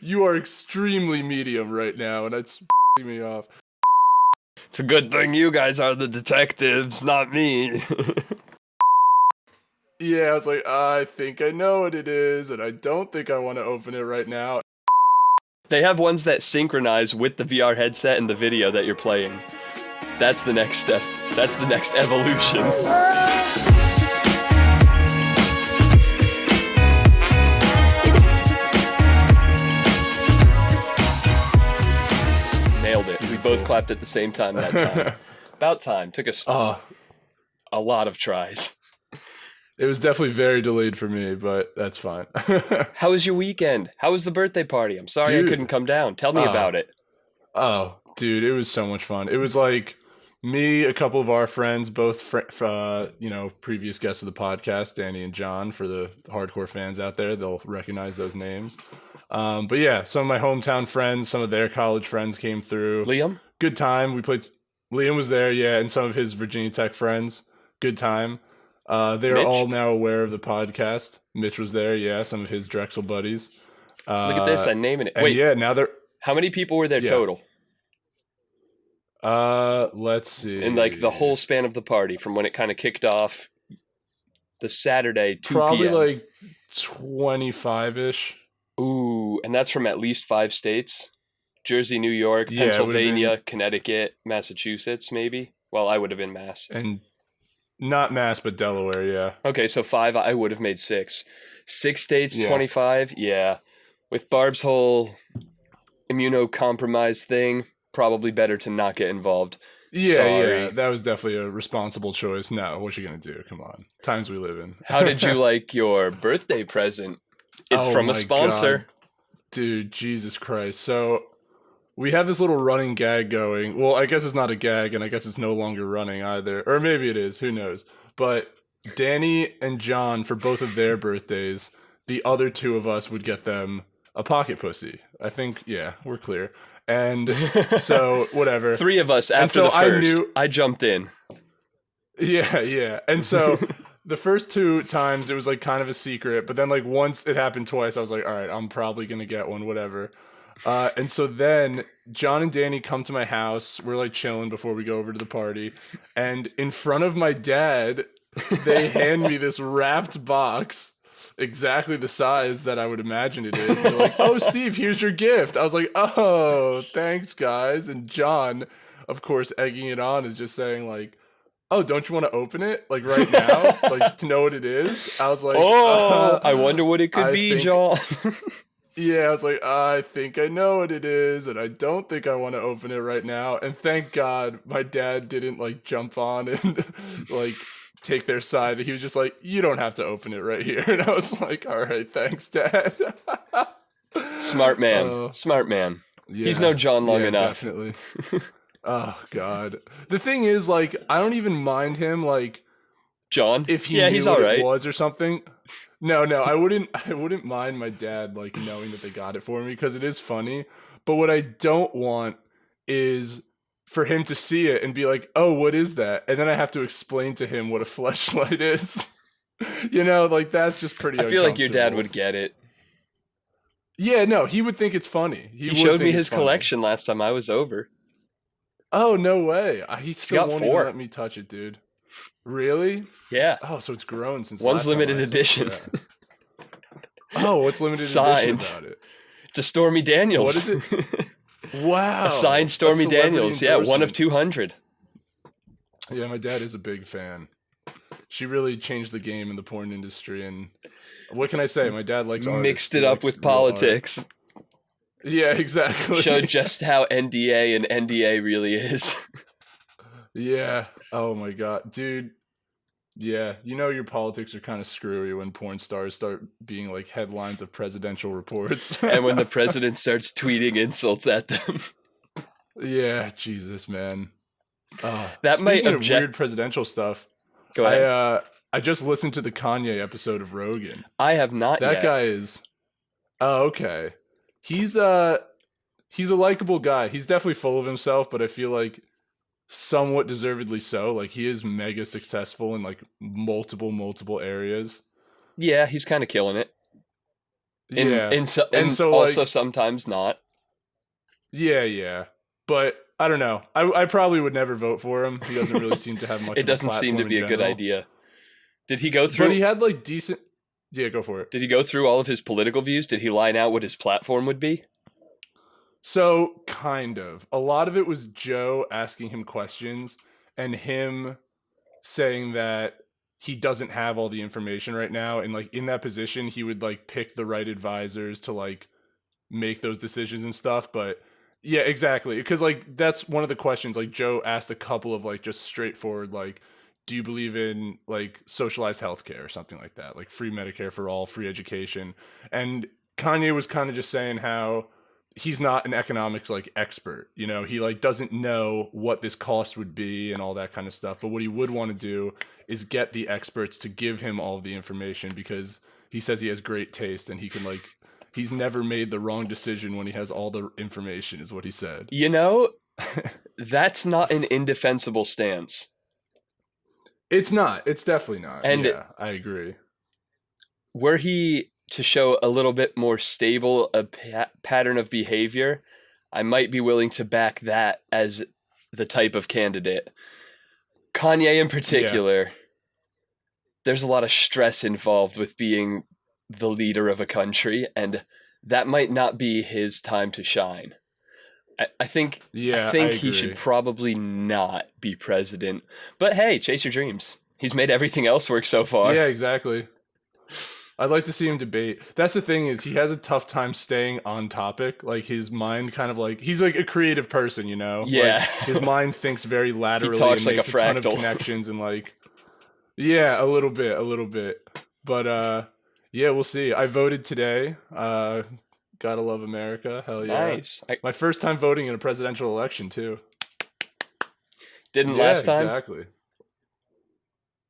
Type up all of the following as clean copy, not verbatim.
You are extremely medium right now, and it's me off. It's a good thing you guys are the detectives, not me. Yeah, I was like, I think I know what it is, and I don't think I want to open it right now. They have ones that synchronize with the VR headset and the video that you're playing. That's the next step. That's the next evolution. Nailed it. We both clapped at the same time that time. About time. Took us a lot of tries. It was definitely very delayed for me, but that's fine. How was your weekend? How was the birthday party? I'm sorry I couldn't come down. Tell me about it. Oh, dude, it was so much fun. It was like me, a couple of our friends, both previous guests of the podcast, Danny and John. For the hardcore fans out there, they'll recognize those names. But yeah, some of my hometown friends, some of their college friends came through. Liam? Good time. We played. Liam was there, yeah, and some of his Virginia Tech friends. Good time. They're all now aware of the podcast. Mitch was there, yeah, some of his Drexel buddies. Look at this, I'm naming it. Wait, yeah, now they're... How many people were there total? Let's see. In like the whole span of the party, from when it kind of kicked off the Saturday, 2 Probably p.m. like 25-ish. Ooh, and that's from at least 5 states? Jersey, New York, Pennsylvania, Connecticut, Massachusetts, maybe? Well, I would have been Mass. And not Mass, but Delaware, yeah. Okay, so 5, I would have made 6. 6 states, 25? Yeah. With Barb's whole immunocompromised thing, probably better to not get involved. Yeah, that was definitely a responsible choice. No, what you gonna do? Come on. Times we live in. How did you like your birthday present? It's from a sponsor. God. Dude, Jesus Christ. So... we have this little running gag going. Well, I guess it's not a gag, and I guess it's no longer running either. Or maybe it is. Who knows? But Danny and John, for both of their birthdays, the other 2 of us would get them a pocket pussy. I think, yeah, we're clear. And so, whatever. 3 of us after the first. I jumped in. Yeah. And so... the first 2 times, it was like kind of a secret. But then like once it happened twice, I was like, all right, I'm probably going to get one, whatever. And so then John and Danny come to my house. We're like chilling before we go over to the party. And in front of my dad, they hand me this wrapped box, exactly the size that I would imagine it is. And they're like, oh, Steve, here's your gift. I was like, oh, thanks, guys. And John, of course, egging it on, is just saying like, oh, don't you want to open it like right now? Like to know what it is? I was like, I wonder what it could be, John. Yeah, I was like, I think I know what it is, and I don't think I want to open it right now. And thank God my dad didn't like jump on and like take their side. He was just like, you don't have to open it right here. And I was like, all right, thanks, Dad. Smart man. Smart man. Yeah, he's known John long enough. Definitely. Oh, God. The thing is, like, I don't even mind him, like... John? If he knew he's what it was or something... No, I wouldn't mind my dad like knowing that they got it for me because it is funny. But what I don't want is for him to see it and be like, "Oh, what is that?" And then I have to explain to him what a fleshlight is. You know, like that's just pretty. I feel like your dad would get it. Yeah, no, he would think it's funny. He showed me his collection last time I was over. Oh, no way! He still won't 4. even let me touch it, dude. Really? Yeah. Oh, so it's grown since one's last limited edition. Oh, what's limited edition about it? It's a Stormy Daniels. What is it? Wow. A signed Stormy Daniels. Yeah, 1 of 200. Yeah, my dad is a big fan. She really changed the game in the porn industry, and what can I say? My dad likes artists. Mixed it up with politics. Yeah, exactly. Showed just how NDA and NDA really is. Yeah. Oh my God, dude. Yeah, you know your politics are kind of screwy when porn stars start being like headlines of presidential reports. And when the president starts tweeting insults at them. Yeah, Jesus, man. That might of weird presidential stuff. Go ahead. I just listened to the Kanye episode of Rogan. I have not yet. That guy is... Oh, okay. He's a likable guy. He's definitely full of himself, but I feel like somewhat deservedly so. Like he is mega successful in like multiple areas. Yeah, he's kind of killing it. Yeah. And so also like, sometimes not. Yeah. But I don't know. I probably would never vote for him. He doesn't really seem to have much It of a doesn't seem platform to be in a good general. idea. Did he go But through? he had like decent. Yeah, go for it. Did he go through all of his political views? Did he line out what his platform would be? So, kind of. A lot of it was Joe asking him questions and him saying that he doesn't have all the information right now, and like in that position he would like pick the right advisors to like make those decisions and stuff. But yeah, exactly, because like that's one of the questions. Like Joe asked a couple of like just straightforward like, do you believe in like socialized healthcare or something like that, like free Medicare for all, free education? And Kanye was kind of just saying how he's not an economics like expert, you know, he like doesn't know what this cost would be and all that kind of stuff. But what he would want to do is get the experts to give him all of the information, because he says he has great taste and he can like, he's never made the wrong decision when he has all the information, is what he said. You know, that's not an indefensible stance. It's not. It's definitely not. And yeah, I agree. Were he to show a little bit more stable pattern of behavior, I might be willing to back that as the type of candidate. Kanye in particular, there's a lot of stress involved with being the leader of a country, and that might not be his time to shine. I think he should probably not be president. But hey, chase your dreams. He's made everything else work so far. Yeah, exactly. I'd like to see him debate. That's the thing, is he has a tough time staying on topic. Like his mind kind of like, he's like a creative person, you know? Yeah. Like, his mind thinks very laterally. He talks and like makes a fractal. ton of connections and like, yeah, a little bit. But yeah, we'll see. I voted today. Gotta love America. Hell yeah. Nice. My first time voting in a presidential election too. Didn't last time? Exactly.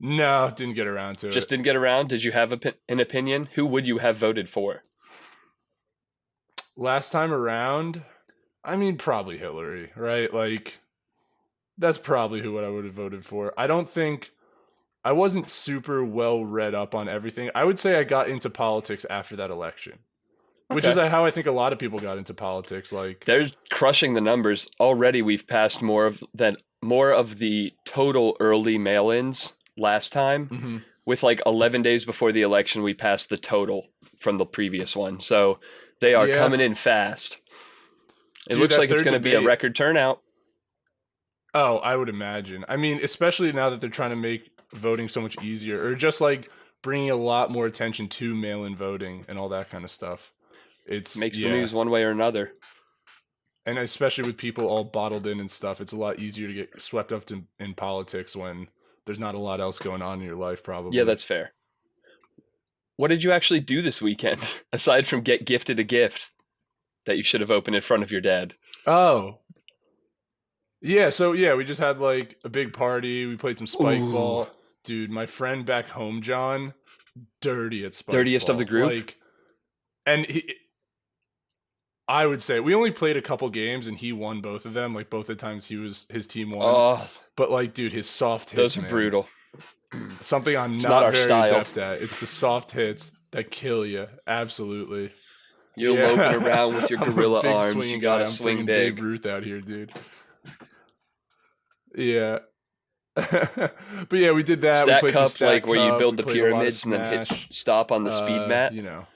No, didn't get around to it. Just didn't get around? Did you have an opinion? Who would you have voted for? Last time around, I mean, probably Hillary, right? Like, that's probably who I would have voted for. I wasn't super well read up on everything. I would say I got into politics after that election, which is how I think a lot of people got into politics. Like, they're crushing the numbers already. We've passed more of the total early mail-ins last time. With like 11 days before the election, we passed the total from the previous one. So they are coming in fast. It looks like it's going to be a record turnout. Oh, I would imagine. I mean, especially now that they're trying to make voting so much easier, or just like bringing a lot more attention to mail-in voting and all that kind of stuff. It makes the news one way or another. And especially with people all bottled in and stuff, it's a lot easier to get swept up in politics when there's not a lot else going on in your life, probably. Yeah, that's fair. What did you actually do this weekend, aside from get gifted a gift that you should have opened in front of your dad? Oh. Yeah, so yeah, we just had like a big party. We played some spike ball. Dude, my friend back home, John, dirty at spike Dirtiest ball. of the group? Like, and I would say we only played a couple games and he won both of them. Like both the times his team won. Oh, but like, dude, his soft hits, those are brutal. Something I'm not our very style. adept at. It's the soft hits that kill you. Absolutely. You're loping around with your gorilla arms. You gotta swing big. Babe Ruth out here, dude. Yeah. But yeah, we did that. Stat we played cup, some like where you build we the played a lot of pyramids and then hit Smash. stop on the speed mat. You know.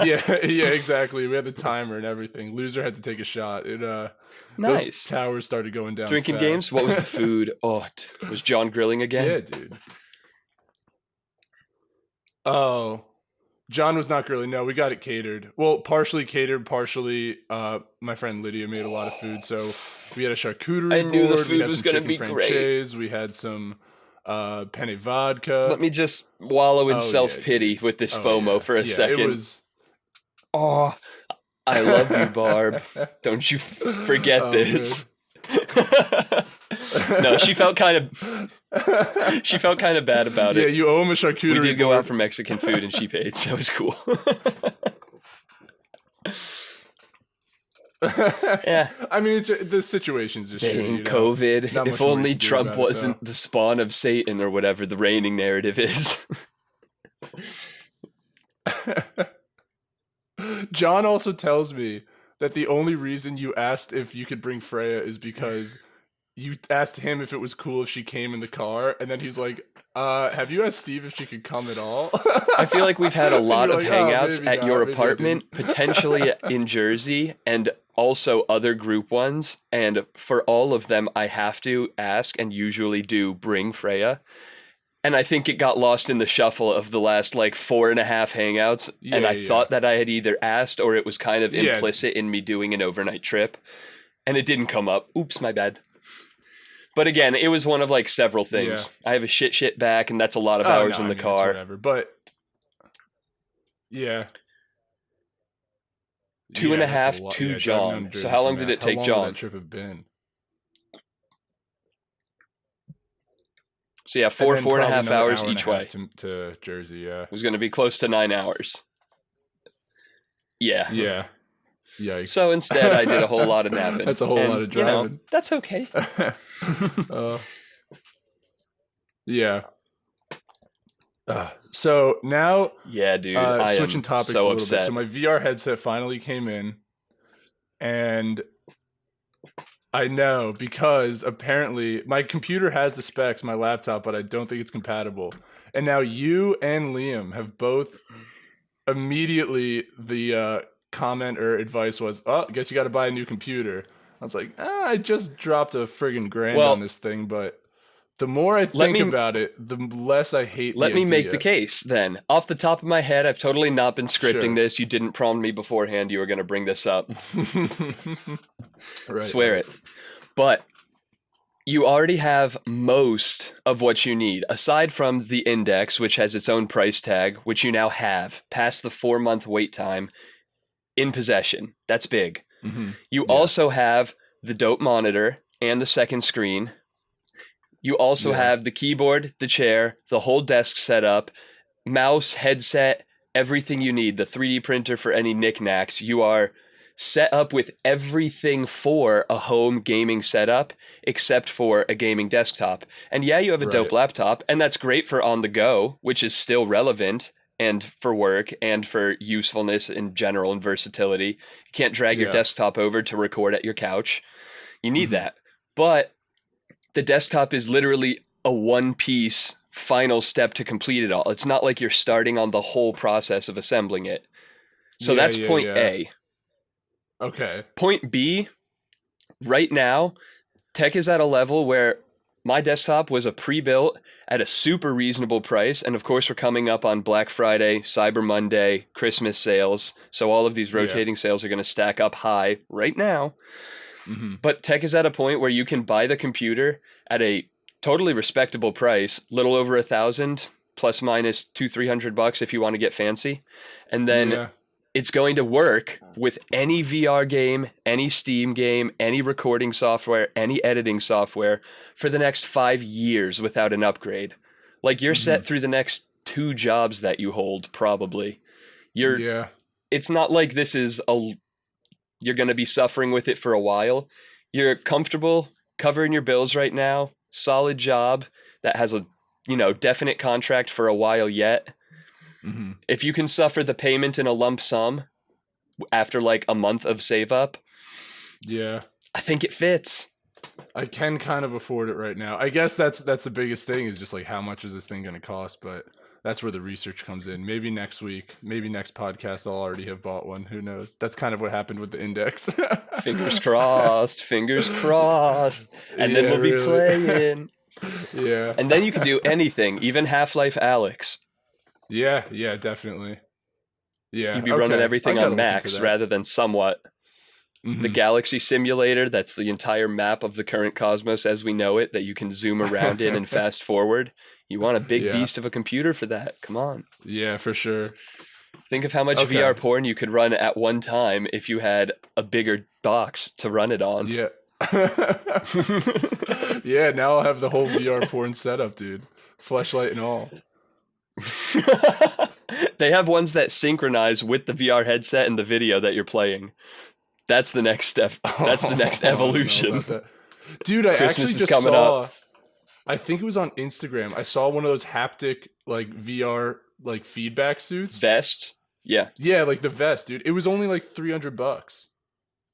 yeah, exactly. We had the timer and everything. Loser had to take a shot. Nice. Those towers started going down. Drinking fast. games. What was the food? Was John grilling again? Yeah, dude. Oh, John was not grilling. No, we got it catered. Well, partially catered, partially. My friend Lydia made a lot of food, so we had a charcuterie board. I knew the food we had was some gonna chicken be franchise. great. We had some penne vodka. Let me just wallow in self-pity with this FOMO for a second. It was. Oh, I love you, Barb. Don't you forget this. No, she felt kind of bad about it. Yeah, you owe him a charcuterie. We did go out for Mexican food and she paid, so it was cool. Yeah. I mean, the situation's just shitty, you know? COVID. If only Trump wasn't the spawn of Satan or whatever the reigning narrative is. John also tells me that the only reason you asked if you could bring Freya is because you asked him if it was cool if she came in the car, and then he's like, have you asked Steve if she could come at all? I feel like we've had a lot of like, hangouts maybe at not, your maybe I apartment, potentially in Jersey, and also other group ones. And for all of them, I have to ask and usually do bring Freya. And I think it got lost in the shuffle of the last like 4.5 hangouts. And I thought that I had either asked or it was kind of implicit in me doing an overnight trip. And it didn't come up. Oops, my bad. But again, it was one of like several things. Yeah. I have a shit back, and that's a lot of hours in the car. Whatever. But yeah. 2.5 to John. So how long did it take John? How long would that trip have been? So yeah, 4.5 hours each way. To Jersey, yeah. It was going to be close to 9 hours. Yeah. Yeah. Yikes. So instead, I did a whole lot of napping. That's a whole lot of driving. You know, that's okay. Yeah. So now, yeah, dude, switching topics so a little upset. bit. So my VR headset finally came in, and I know because apparently my computer has the specs, my laptop, but I don't think it's compatible. And now you and Liam have both immediately the comment or advice was, I guess you got to buy a new computer. I was like, I just dropped a friggin' grand on this thing, but the more I think about it, the less I hate Let me make the case, then. Off the top of my head, I've totally not been scripting this. You didn't prompt me beforehand you were going to bring this up. Right, Swear it. But you already have most of what you need, aside from the Index, which has its own price tag, which you now have, past the 4-month wait time, in possession. That's big. Mm-hmm. You also have the dope monitor and the second screen. You also have the keyboard, the chair, the whole desk setup, mouse, headset, everything you need, the 3D printer for any knickknacks. You are set up with everything for a home gaming setup, except for a gaming desktop. And yeah, you have a dope laptop, and that's great for on the go, which is still relevant, and for work, and for usefulness in general and versatility. You can't drag your desktop over to record at your couch. You need that. But the desktop is literally a one-piece final step to complete it all. It's not like you're starting on the whole process of assembling it. So that's point A. Okay. Point B, right now, tech is at a level where my desktop was a pre-built at a super reasonable price. And of course, we're coming up on Black Friday, Cyber Monday, Christmas sales. So all of these rotating sales are going to stack up high right now. Mm-hmm. But tech is at a point where you can buy the computer at a totally respectable price, little over $1,000, plus minus $200-300 if you want to get fancy. And then it's going to work with any VR game, any Steam game, any recording software, any editing software for the next 5 years without an upgrade. Like you're set through the next 2 jobs that you hold, probably. It's not like this is you're going to be suffering with it for a while. You're comfortable covering your bills right now. Solid job that has a, definite contract for a while yet. Mm-hmm. If you can suffer the payment in a lump sum after like a month of save up, I think it fits. I can kind of afford it right now. I guess that's the biggest thing is just like how much is this thing going to cost, but that's where the research comes in. Maybe next week, maybe next podcast I'll already have bought one. Who knows? That's kind of what happened with the Index. Fingers crossed. Fingers crossed. And then we'll be playing. Yeah. And then you can do anything, even Half-Life Alyx. Yeah, definitely. Yeah. You'd be running everything on Max rather than somewhat. Mm-hmm. The Galaxy Simulator, that's the entire map of the current cosmos as we know it, that you can zoom around in and fast forward. You want a big beast of a computer for that. Come on. Yeah, for sure. Think of how much VR porn you could run at one time if you had a bigger box to run it on. Yeah. Yeah, now I'll have the whole VR porn setup, dude. Fleshlight and all. They have ones that synchronize with the VR headset and the video that you're playing. That's the next step. That's the next evolution. Dude, I Christmas actually is just coming saw, up. I think it was on Instagram. I saw one of those haptic like VR like feedback suits. Vests? Yeah. Yeah, like the vest, dude. It was only like $300.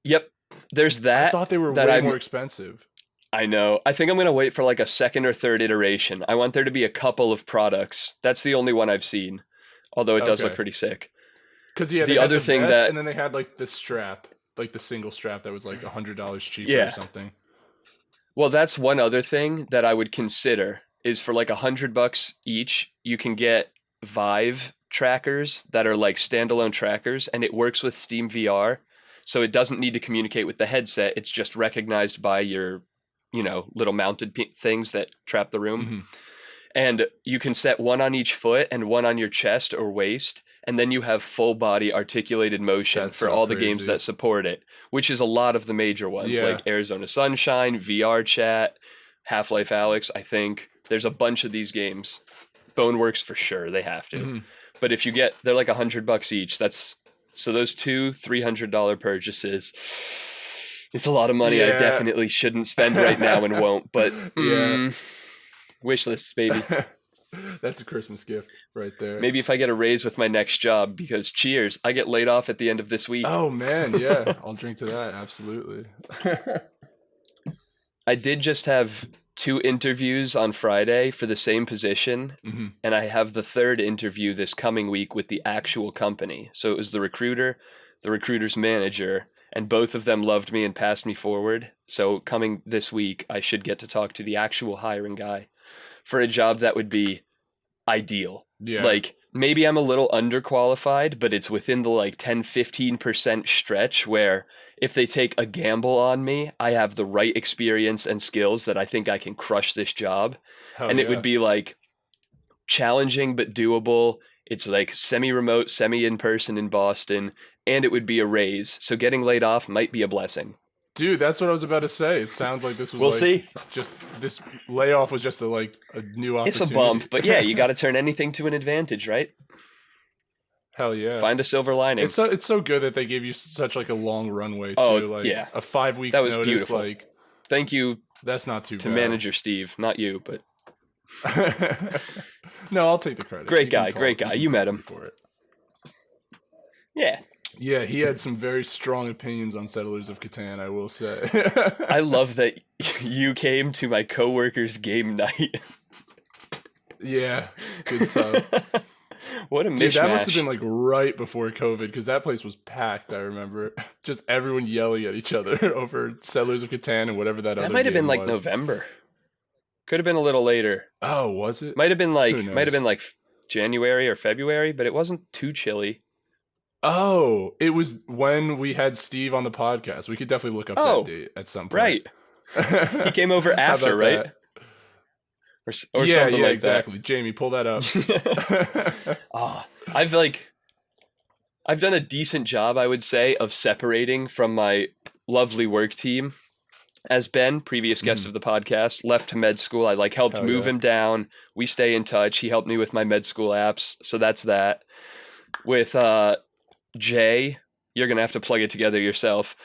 Yep. There's that. I thought they were that way I'm- more expensive. I know. I think I'm going to wait for like a second or third iteration. I want there to be a couple of products. That's the only one I've seen. Although it does look Okay. pretty sick. Because yeah, The they had other the thing vest, that- and then they had like the strap, like the single strap that was like $100 cheaper Yeah. or something. Well, that's one other thing that I would consider is for like $100 each, you can get Vive trackers that are like standalone trackers, and it works with Steam VR. So it doesn't need to communicate with the headset. It's just recognized by your, little mounted things that trap the room. Mm-hmm. And you can set one on each foot and one on your chest or waist. And then you have full body articulated motion That's for so all the crazy. games that support it, which is a lot of the major ones Yeah. like Arizona Sunshine, VR Chat, Half-Life Alyx, I think. There's a bunch of these games. Boneworks for sure, they have to. Mm-hmm. But if you get, they're like $100 each. So those two $300 purchases, it's a lot of money I Yeah. definitely shouldn't spend right now and won't. But Yeah. wish lists, baby. That's a Christmas gift right there. Maybe if I get a raise with my next job, because cheers, I get laid off at the end of this week. Oh man, yeah, I'll drink to that. Absolutely. I did just have 2 interviews on Friday for the same position, Mm-hmm. and I have the 3rd interview this coming week with the actual company. So it was the recruiter, the recruiter's manager, and both of them loved me and passed me forward. So coming this week, I should get to talk to the actual hiring guy for a job that would be ideal. Yeah. Like, maybe I'm a little underqualified, but it's within the like 10-15% stretch where if they take a gamble on me, I have the right experience and skills that I think I can crush this job. Hell And it yeah. would be like challenging but doable. It's like semi-remote, semi-in-person in Boston, and it would be a raise. So getting laid off might be a blessing. Dude, that's what I was about to say. It sounds like this was We'll like see. just this layoff was just a new opportunity. It's a bump, but yeah, you got to turn anything to an advantage, right? Hell yeah. Find a silver lining. It's so good that they gave you such like a long runway too. Oh, Like yeah. a 5 weeks That was notice. beautiful. Like Thank you that's not too to bad. manager Steve, not you, but No, I'll take the credit. Great You can guy, call- great guy. can You met call him. me for it. yeah. Yeah, he had some very strong opinions on Settlers of Catan, I will say. I love that you came to my coworker's game night. Yeah, good stuff. What a mishmash. Dude, that must have been like right before COVID because that place was packed. I remember just everyone yelling at each other over Settlers of Catan and whatever that other. That might have been game like was. November. Could have been a little later. Oh, was it? Might have been like knows? January or February, but it wasn't too chilly. Oh, it was when we had Steve on the podcast. We could definitely look up Oh, that date at some point. Right. He came over How after, about right? that? Or Yeah, something yeah, like exactly. Jamie, pull that up. that. I've done a decent job, I would say, of separating from my lovely work team. As Ben, previous guest of the podcast, left to med school, I helped Hell move yeah. him down. We stay in touch. He helped me with my med school apps, so that's that. With Jay, you're gonna have to plug it together yourself.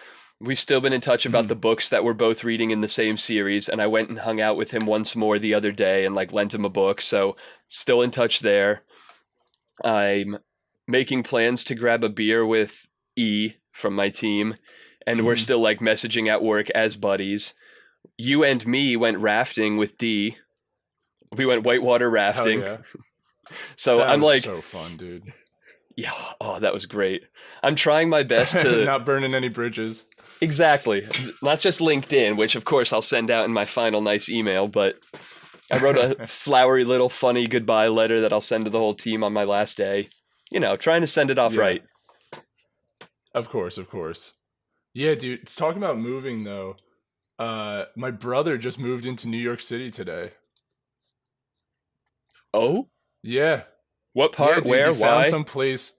We've still been in touch about the books that we're both reading in the same series, and I went and hung out with him once more the other day and lent him a book, so still in touch there. I'm making plans to grab a beer with E from my team, and we're still messaging at work as buddies. You and me went rafting with D. We went whitewater Hell rafting. yeah. So That I'm was so fun, dude. yeah, oh, that was great. I'm trying my best to Not burning any bridges. exactly, not just LinkedIn, which of course I'll send out in my final nice email, but I wrote a flowery little funny goodbye letter that I'll send to the whole team on my last day. Trying to send it off Yeah. right. Of course, of course. Yeah, dude. Talking about moving though, my brother just moved into New York City today. Oh? Yeah. What Yeah, part? dude, Where? he found Why? some place.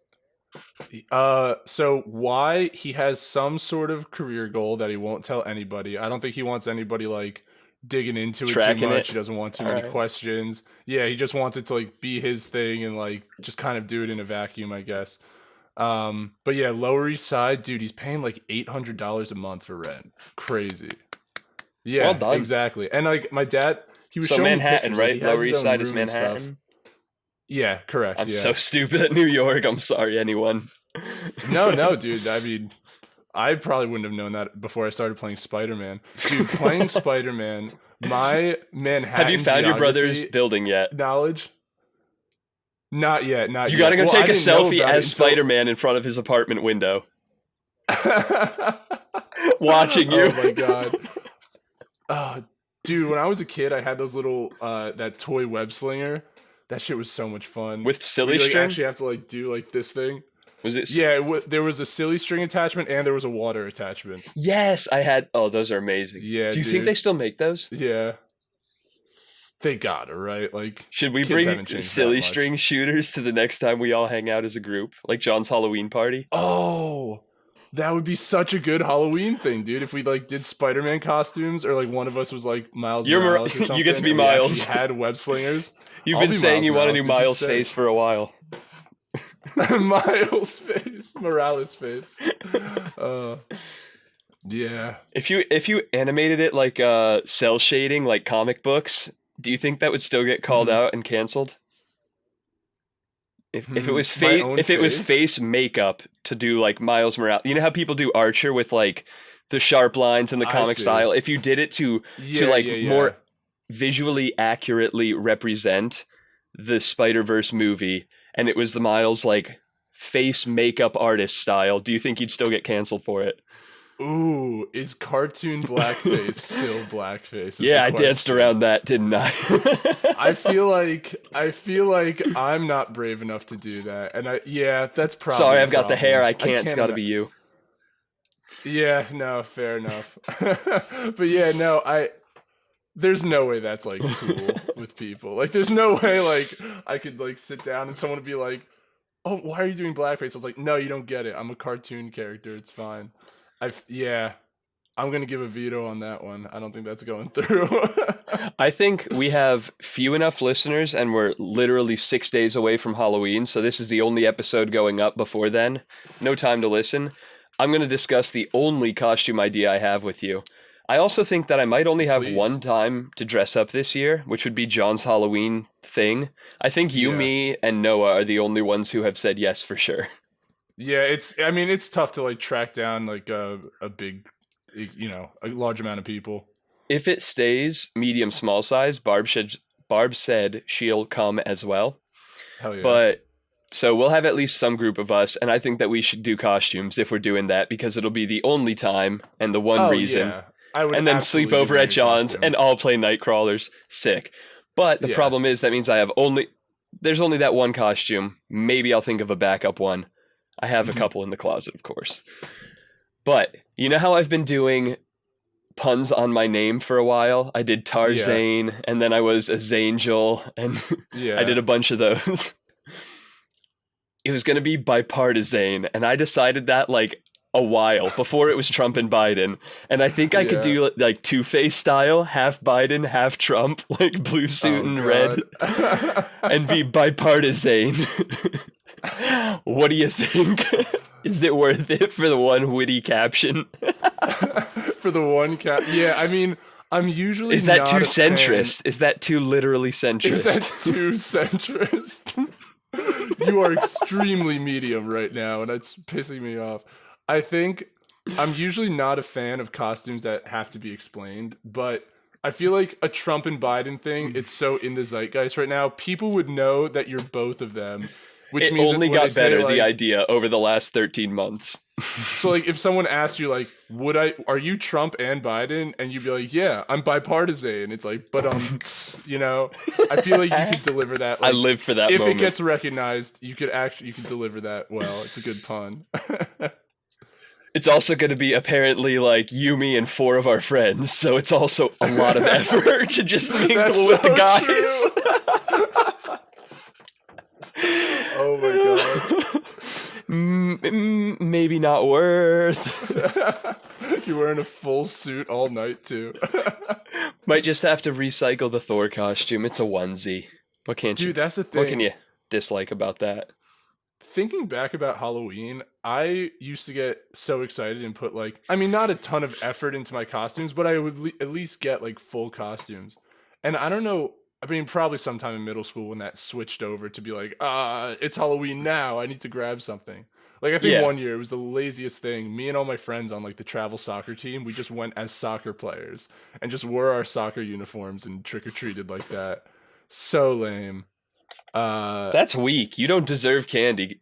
So why he has some sort of career goal that he won't tell anybody. I don't think he wants anybody digging into it Tracking too much. it? He doesn't want too many Alright. questions. Yeah, he just wants it to be his thing and just kind of do it in a vacuum, I guess. But yeah, Lower East Side, dude, he's paying $800 a month for rent. Crazy. Yeah, Well done. exactly. And my dad, he was So showing me Manhattan, pictures, right? he has Lower his East own Side is room and stuff. Manhattan. Yeah, correct. I'm Yeah. so stupid at New York. I'm sorry, anyone. No, dude. I mean, I probably wouldn't have known that before I started playing Spider-Man. Dude, playing Spider-Man, my Have you Manhattan found your brother's geography building yet? knowledge. Not yet, not You yet. gotta go Well, take I a didn't know selfie about it as until. Spider-Man in front of his apartment window, watching you. Oh my god. Dude, when I was a kid, I had those little that toy web slinger. That shit was so much fun. With silly Where you, like, string? actually have to like do like this thing. Was it? Yeah, there was a silly string attachment and there was a water attachment. Yes, I had. Oh, those are amazing. Yeah, Do you think dude. they still make those? Yeah. They got it, right? Like, Should we kids bring haven't changed that silly much. string shooters to the next time we all hang out as a group, like John's Halloween party? Oh, that would be such a good Halloween thing, dude. If we like did Spider-Man costumes, or like one of us was like Miles You're Morales or something. you get to be and we actually Miles. had web slingers. You've I'll been be saying Miles you want to Morales, do dude, just say Mylesface for a while. Mylesface, Morales face. Yeah. If you animated it like cell shading, like comic books, do you think that would still get called out and canceled? If it was My face own if it was face? face makeup to do like Miles Morales, you know how people do Archer with like the sharp lines and the I comic see. style. If you did it to Yeah, like yeah. more visually accurately represent the Spider-Verse movie, and it was the Miles like face makeup artist style, do you think you'd still get canceled for it? Ooh, is cartoon blackface still blackface? is Yeah, the I danced question. around that, didn't I? I feel like I'm not brave enough to do that, and that's probably. Sorry, a I've got the hair. problem. I can't. It's got to be you. Yeah, no, fair enough. But yeah, no, there's no way that's like cool with people. Like, there's no way like I could like sit down and someone would be like, "Oh, why are you doing blackface?" I was like, "No, you don't get it. I'm a cartoon character. It's fine." I'm gonna give a veto on that one. I don't think that's going through. I think we have few enough listeners, and we're literally 6 days away from Halloween, so this is the only episode going up before then. No time to listen. I'm going to discuss the only costume idea I have with you. I also think that I might only have Please. one time to dress up this year, which would be John's Halloween thing. I think you, Yeah. me, and Noah are the only ones who have said yes for sure. Yeah, it's tough to like track down like a big, a large amount of people. If it stays medium small size, Barb said she'll come as well. Hell yeah. But so we'll have at least some group of us, and I think that we should do costumes if we're doing that, because it'll be the only time and the one reason. Yeah. I would And then sleep absolutely over give at you a John's costume. and all play Nightcrawlers. Sick. But the Yeah. problem is that means there's only that one costume. Maybe I'll think of a backup one. I have a couple in the closet, of course. But you know how I've been doing puns on my name for a while? I did Tarzane, and then I was a Zangel, and Yeah. I did a bunch of those. It was going to be bipartisan, and I decided that like a while before it was Trump and Biden. And I think I could do like Two-Face style, half Biden, half Trump, like blue suit and red, and be bipartisan. What do you think? Is it worth it for the one witty caption? For the one cap. Yeah, I mean, I'm usually Is that not too a fan- centrist? Is that too literally centrist? Is that too centrist? You are extremely medium right now, and it's pissing me off. I think I'm usually not a fan of costumes that have to be explained, but I feel like a Trump and Biden thing, it's so in the zeitgeist right now. People would know that you're both of them, which It means only that when got they say, better, the like- idea, over the last 13 months. So like if someone asked you like, are you Trump and Biden? And you'd be like, yeah, I'm bipartisan. It's like, but I feel like you could deliver that. I Like, live for that if moment. it gets recognized, you could deliver that well. It's a good pun. It's also going to be apparently like you, me, and 4 of our friends, so it's also a lot of effort to just mingle That's with the so guys. true. Oh my god. Maybe not worth. You're wearing a full suit all night too. Might just have to recycle the Thor costume. It's a onesie. What can't you? Dude, that's the thing. What can you dislike about that? Thinking back about Halloween, I used to get so excited and put like, I mean, not a ton of effort into my costumes, but I would at least get like full costumes. And I don't know, I mean, probably sometime in middle school when that switched over to be like, it's Halloween now. I need to grab something. Like, I think Yeah. one year it was the laziest thing. Me and all my friends on like the travel soccer team, we just went as soccer players and just wore our soccer uniforms and trick or treated like that. So lame. That's weak. You don't deserve candy.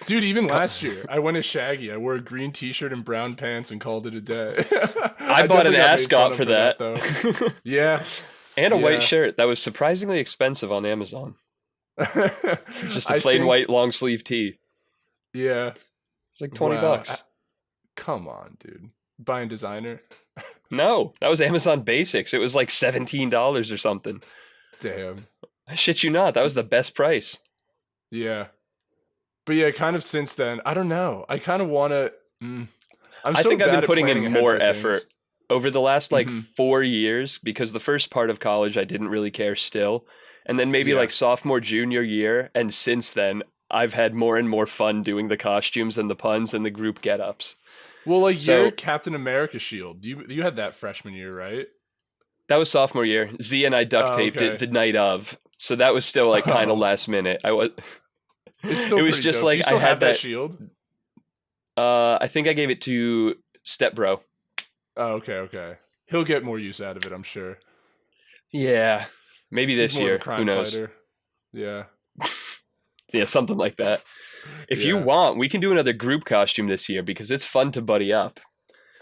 Dude, even last year, I went as Shaggy. I wore a green t-shirt and brown pants and called it a day. I bought an definitely got made ascot fun of for that. though. Yeah. And a Yeah. white shirt that was surprisingly expensive on Amazon. Just a I plain think- white long sleeve tee. Yeah. It's like $20. Wow. Come on, dude. Buying designer? No, that was Amazon Basics. It was like $17 or something. Damn. I shit you not. That was the best price. Yeah. But yeah, kind of since then, I don't know. I kind of want to. I think I've been putting in more effort things. over the last like Mhm. 4 years, because the first part of college I didn't really care still. And then maybe Yeah. like sophomore, junior year. And since then, I've had more and more fun doing the costumes and the puns and the group get-ups. Well, like So- your Captain America shield, you had that freshman year, right? That was sophomore year. Z and I duct taped okay. it the night of. So that was still like kind Oh. of last minute. It's still It was pretty just dope. like Do you still I had have that that- shield. I think I gave it to Stepbro. Oh, okay. He'll get more use out of it, I'm sure. Yeah. Maybe He's this more of a year. crime Who knows? fighter. Yeah. Yeah, something like that. If you Yeah. want, we can do another group costume this year because it's fun to buddy up.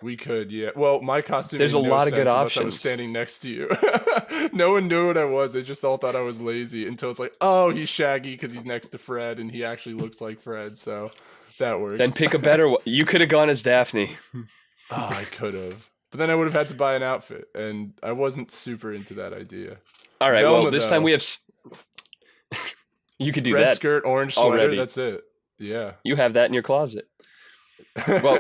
We could, yeah. Well, my costume. There's made a no lot of good sense unless I options. was standing next to you. No one knew what I was. They just all thought I was lazy until it's like, oh, he's Shaggy because he's next to Fred, and he actually looks like Fred. So that works. Then pick a better one. You could have gone as Daphne. Oh, I could have, but then I would have had to buy an outfit, and I wasn't super into that idea. All right, Velma, well, this time though. we have... You could do Red that. skirt, orange sweater. already. That's it. Yeah. You have that in your closet. Well,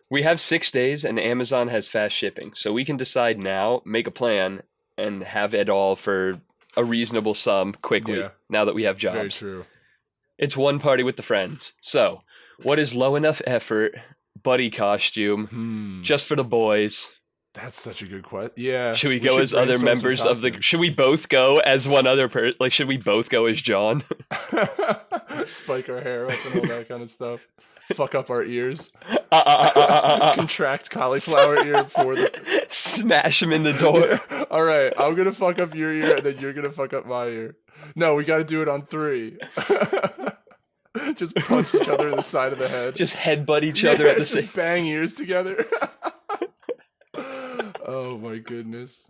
we have 6 days, and Amazon has fast shipping. So we can decide now, make a plan, and have it all for a reasonable sum quickly, Yeah. now that we have Very jobs. true. It's one party with the friends. So, what is low enough effort, buddy costume, just for the boys? That's such a good question. Yeah. Should we go as other brainstorm some members of the... costumes. Should we both go as one other person? Like, should we both go as John? Spike our hair up and all that kind of stuff. Fuck up our ears. Uh. Contract cauliflower ear for the. Smash him in the door. All right, I'm gonna fuck up your ear, and then you're gonna fuck up my ear. No, we got to do it on 3. Just punch each other in the side of the head. Just headbutt each other at the just same... bang ears together. Oh my goodness.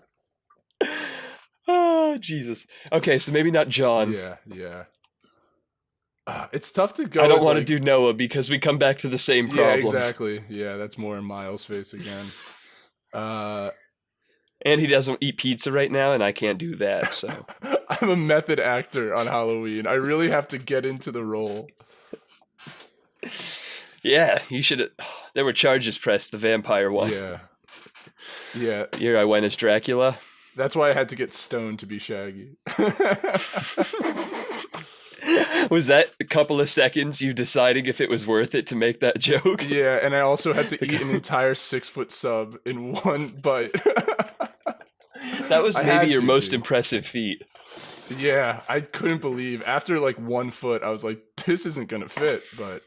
Oh, Jesus. Okay, so maybe not John. Yeah. It's tough to go. I don't as, want to like- do Noah because we come back to the same problem. Yeah, exactly. Yeah, that's more in Mylesface again. And he doesn't eat pizza right now, and I can't do that, so... I'm a method actor on Halloween. I really have to get into the role. Yeah, you should... There were charges pressed, the vampire one. Yeah. Here I went as Dracula. That's why I had to get stoned to be Shaggy. Was that a couple of seconds you deciding if it was worth it to make that joke? Yeah, and I also had to eat an entire 6-foot sub in one bite. That was I had maybe your to, most dude. impressive feat. Yeah, I couldn't believe. After like 1 foot, I was like, this isn't going to fit, but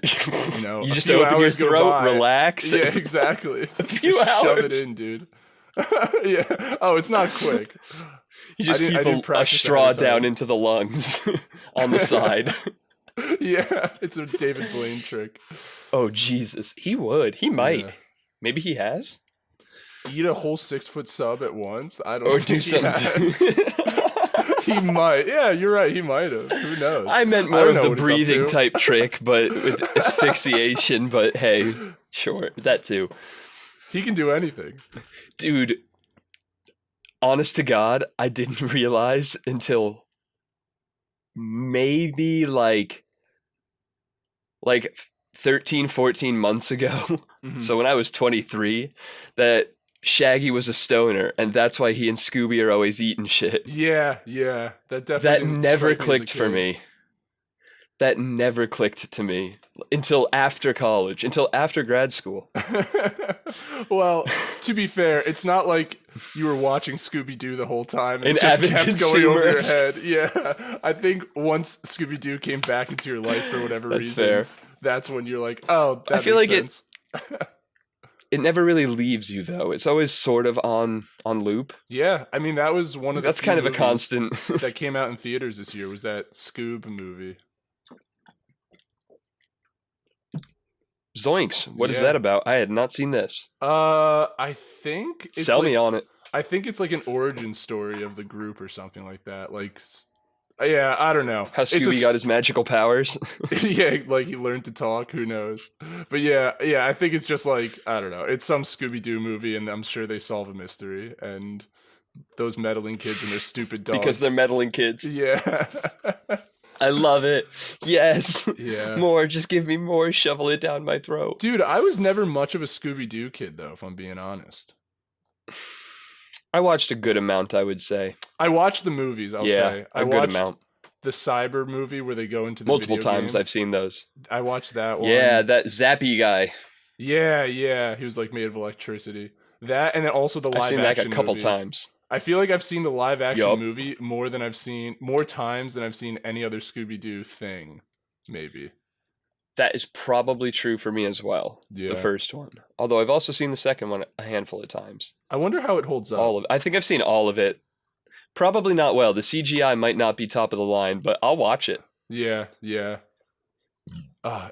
you know, You a just few open your hours go throat, by. relax. Yeah, exactly. A few Just Shove it hours. in, dude. Yeah. Oh, it's not quick. You just I keep didn't a practice straw ahead of time. down into the lungs on the side. Yeah, it's a David Blaine trick. Oh, Jesus. He would. He might. Yeah. Maybe he has. Eat a whole 6-foot sub at once? I don't Or think do he has. something. He might. Yeah, you're right. He might have. Who knows? I meant I more don't of know the what he's up breathing to. type trick, but with asphyxiation. But hey, sure. That too. He can do anything. Dude, honest to God, I didn't realize until maybe like 13, 14 months ago. Mhm. So when I was 23, that Shaggy was a stoner, and that's why he and Scooby are always eating shit. Yeah. That definitely That didn't never strike me as a clicked for kid. me. That never clicked to me until after college, until after grad school. Well, to be fair, it's not like you were watching Scooby-Doo the whole time, and An it just avid kept going over your consumer. head. Yeah, I think once Scooby-Doo came back into your life for whatever That's reason, fair. that's when you're like, oh, I that feel makes like sense. it never really leaves you though. It's always sort of on loop. Yeah, I mean that was one of the That's few kind of a movies constant. that came out in theaters this year. Was that Scoob movie? Zoinks! What is Yeah. that about? I had not seen this. I think it's Sell me like, on it. I think it's like an origin story of the group or something like that. Like, yeah, I don't know. How It's a Scooby got his magical powers. yeah, like he learned to talk. Who knows? But yeah, I think it's just like, I don't know. It's some Scooby Doo movie, and I'm sure they solve a mystery. And those meddling kids and their stupid dog. Because they're meddling kids. Yeah, I love it. Yes. yeah. More. Just give me more. Shovel it down my throat. Dude, I was never much of a Scooby Doo kid, though. If I'm being honest, I watched a good amount, I would say. I watched the movies. I'll say I a good watched amount. the Cyber movie where they go into the Multiple video times game. I've seen those. I watched that one. Yeah, that Zappy guy. Yeah. He was like made of electricity. That, and then also the live I've seen that action a couple movie. times. I feel like I've seen the live action Yup. movie more times than I've seen any other Scooby Doo thing. Maybe. That is probably true for me as well. Yeah. The first one. Although I've also seen the second one a handful of times. I wonder how it holds up. All of it. I think I've seen all of it. Probably not well. The CGI might not be top of the line, but I'll watch it. Yeah.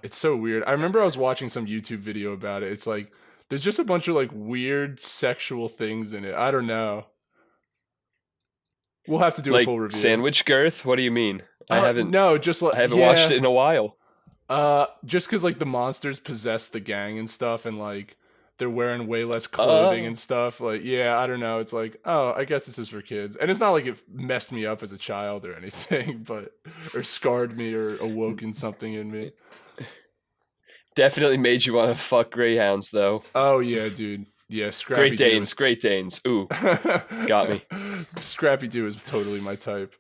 It's so weird. I remember I was watching some YouTube video about it. It's like there's just a bunch of like weird sexual things in it. I don't know. We'll have to do a Like full review. sandwich girth? What do you mean? I haven't just like I haven't watched it in a while. just because like the monsters possess the gang and stuff, and like they're wearing way less clothing and stuff. Like, yeah, I don't know. It's like, oh, I guess this is for kids, and it's not like it messed me up as a child or anything, but or scarred me or awoken something in me. Definitely made you want to fuck greyhounds though. Oh yeah, dude. Yeah, Scrappy Great Danes. Ooh, got me. Scrappy Doo is totally my type.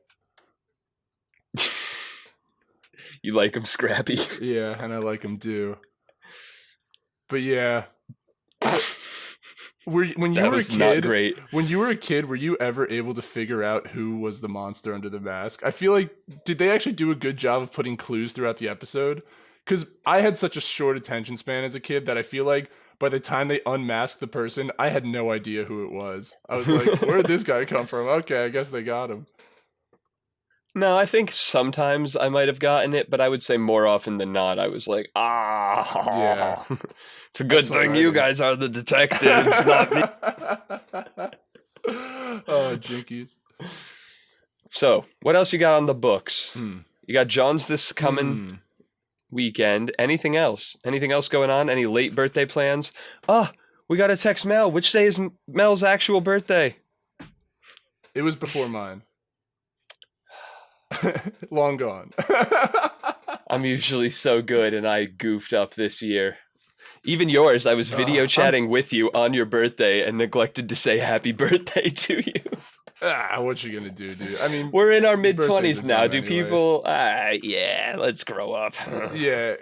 You like them scrappy. Yeah, and I like him too. But yeah, when you That were a was not kid, great. when you were a kid, were you ever able to figure out who was the monster under the mask? I feel like, did they actually do a good job of putting clues throughout the episode? Because I had such a short attention span as a kid that I feel like by the time they unmasked the person, I had no idea who it was. I was like, where did this guy come from? Okay, I guess they got him. No, I think sometimes I might have gotten it, but I would say more often than not, I was like, Yeah. It's a good That's thing alright. you guys are the detectives, not me. Oh, jinkies. So, what else you got on the books? Hmm. You got John's this coming weekend. Anything else? Anything else going on? Any late birthday plans? We got to text Mel. Which day is Mel's actual birthday? It was before mine. Long gone. I'm usually so good, and I goofed up this year. Even yours, I was video chatting with you on your birthday and neglected to say happy birthday to you. What you gonna do, dude? I mean, We're in our birthdays mid-20s are now. done Do anyway. people... yeah, let's grow up. yeah.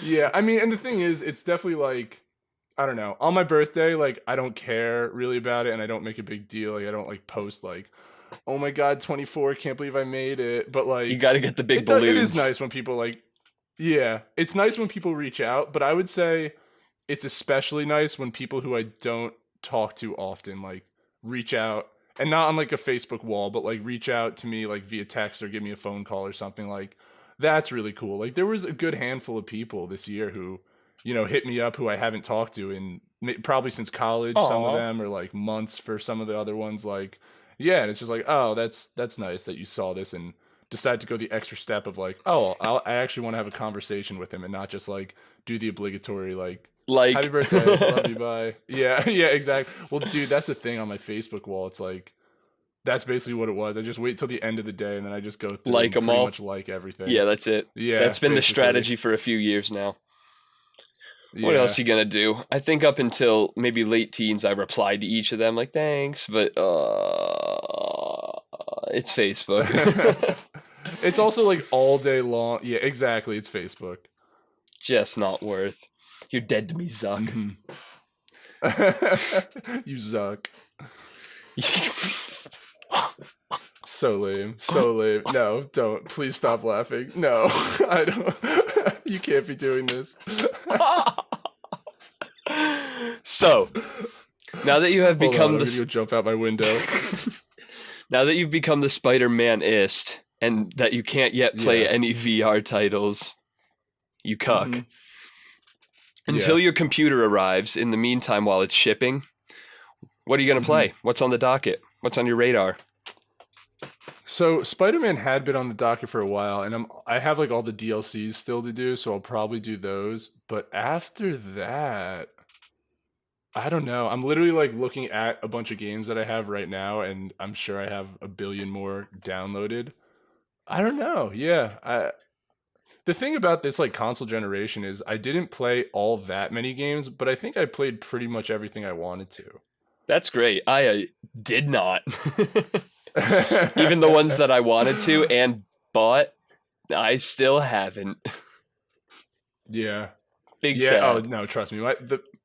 Yeah, I mean, and the thing is, it's definitely like, I don't know. On my birthday, like, I don't care really about it, and I don't make a big deal. Like, I don't, like, post, like, oh my god, 24, can't believe I made it. But, like... You got to get the big it balloons. is nice when people, like... Yeah, it's nice when people reach out, but I would say it's especially nice when people who I don't talk to often, like, reach out, and not on, like, a Facebook wall, but, like, reach out to me, like, via text or give me a phone call or something. Like, that's really cool. Like, there was a good handful of people this year who, you know, hit me up who I haven't talked to in probably since college, some of them, or, like, months for some of the other ones. Like, yeah, and it's just like, oh, that's nice that you saw this and decide to go the extra step of like, oh, I actually want to have a conversation with him and not just like do the obligatory like happy birthday, love you, bye. Yeah, exactly. Well, dude, that's the thing on my Facebook wall. It's like that's basically what it was. I just wait till the end of the day and then I just go through Like and them pretty all. much like everything. Yeah, that's it. Yeah, that's been the basically. strategy for a few years now. What Yeah. else you gonna do? I think up until maybe late teens, I replied to each of them like thanks, but it's Facebook. It's also like all day long. Yeah, exactly. It's Facebook. Just not worth. You're dead to me, Zuck. Mhm. You zuck. So lame. So lame. No, don't. Please stop laughing. No, I don't. You can't be doing this. So, now that you have Hold become on, I'm gonna go jump out my window. now that you've become the Spider-Man-ist, and that you can't yet play any VR titles, you cuck. Mm-hmm. Until your computer arrives, in the meantime, while it's shipping, what are you going to play? What's on the docket? What's on your radar? So Spider-Man had been on the docket for a while, and I have like all the DLCs still to do, so I'll probably do those. But after that, I don't know. I'm literally like looking at a bunch of games that I have right now, and I'm sure I have a billion more downloaded. I don't know. Yeah, the thing about this like console generation is I didn't play all that many games, but I think I played pretty much everything I wanted to. That's great. I did not. Even the ones that I wanted to and bought, I still haven't. Yeah. Big Yeah. sad. Oh no, trust me.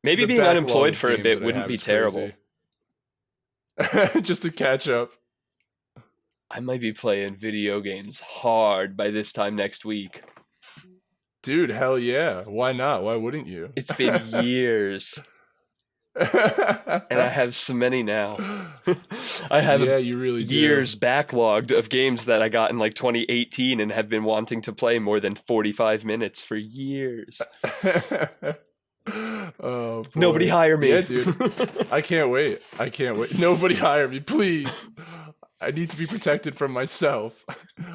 Maybe the being backlog unemployed of for a games bit that I wouldn't have be is terrible. crazy. Just to catch up. I might be playing video games hard by this time next week. Dude, hell yeah. Why not? Why wouldn't you? It's been years. And I have so many now. I have you really years backlogged of games that I got in like 2018 and have been wanting to play more than 45 minutes for years. Oh, boy. Nobody hire me. Yeah, dude. I can't wait. Nobody hire me, please. I need to be protected from myself.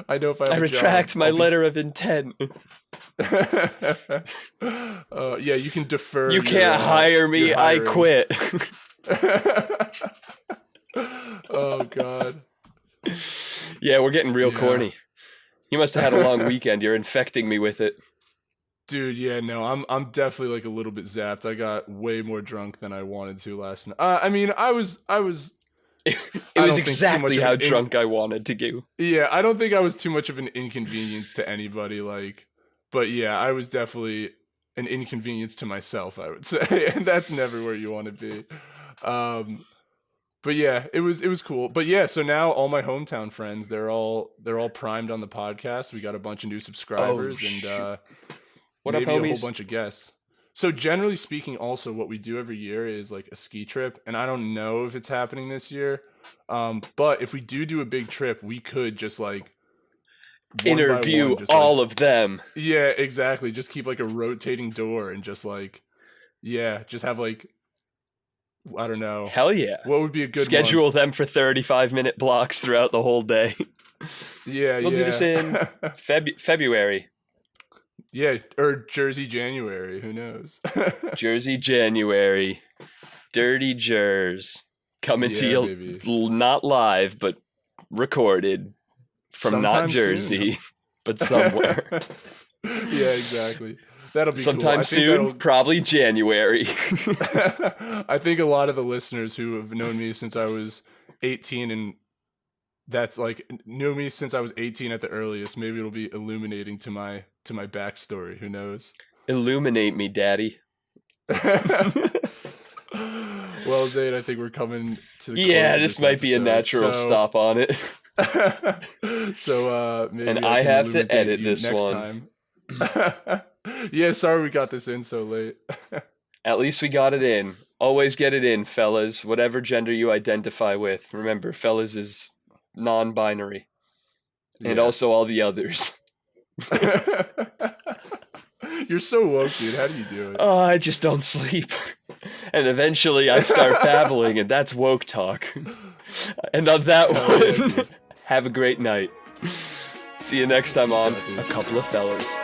I know if I have I retract my letter of intent. Yeah, you can defer. You can't hire me. I quit. Oh God. Yeah, we're getting real corny. You must have had a long weekend. You're infecting me with it. Dude, yeah, no, I'm definitely like a little bit zapped. I got way more drunk than I wanted to last night. I mean, I was. It was exactly how drunk I wanted to get. Yeah, I don't think I was too much of an inconvenience to anybody. Like, but yeah, I was definitely an inconvenience to myself, I would say, and that's never where you want to be. But yeah, it was cool. But yeah, so now all my hometown friends, they're all primed on the podcast. We got a bunch of new subscribers and what up, maybe homies? a whole bunch of guests. So generally speaking, also what we do every year is like a ski trip, and I don't know if it's happening this year. But if we do a big trip, we could just like interview all of them. Yeah, exactly. Just keep like a rotating door and just like, yeah, just have like, I don't know. Hell yeah. What would be a good schedule them for 35-minute blocks throughout the whole day. Yeah, we'll do this in February. Yeah, or Jersey January. Who knows? Jersey January. Dirty Jers. Coming to you, baby. Not live, but recorded from sometime not Jersey, soon. But somewhere. Yeah, exactly. That'll be sometime cool. soon, probably January. I think a lot of the listeners who have known me since I was 18 and that's like knew me since I was 18 at the earliest. Maybe it'll be illuminating to my backstory. Who knows? Illuminate me, daddy. Well, Zayd, I think we're coming to the close this might be a natural stop on it. So maybe and I have to edit this next one. Time. Yeah, sorry we got this in so late. At least we got it in. Always get it in, fellas. Whatever gender you identify with. Remember, fellas is non-binary. And also all the others. You're so woke, dude. How do you do it? Oh, I just don't sleep. And eventually I start babbling, and that's woke talk. And on that one, have a great night. See you next time on A Couple of Fellas.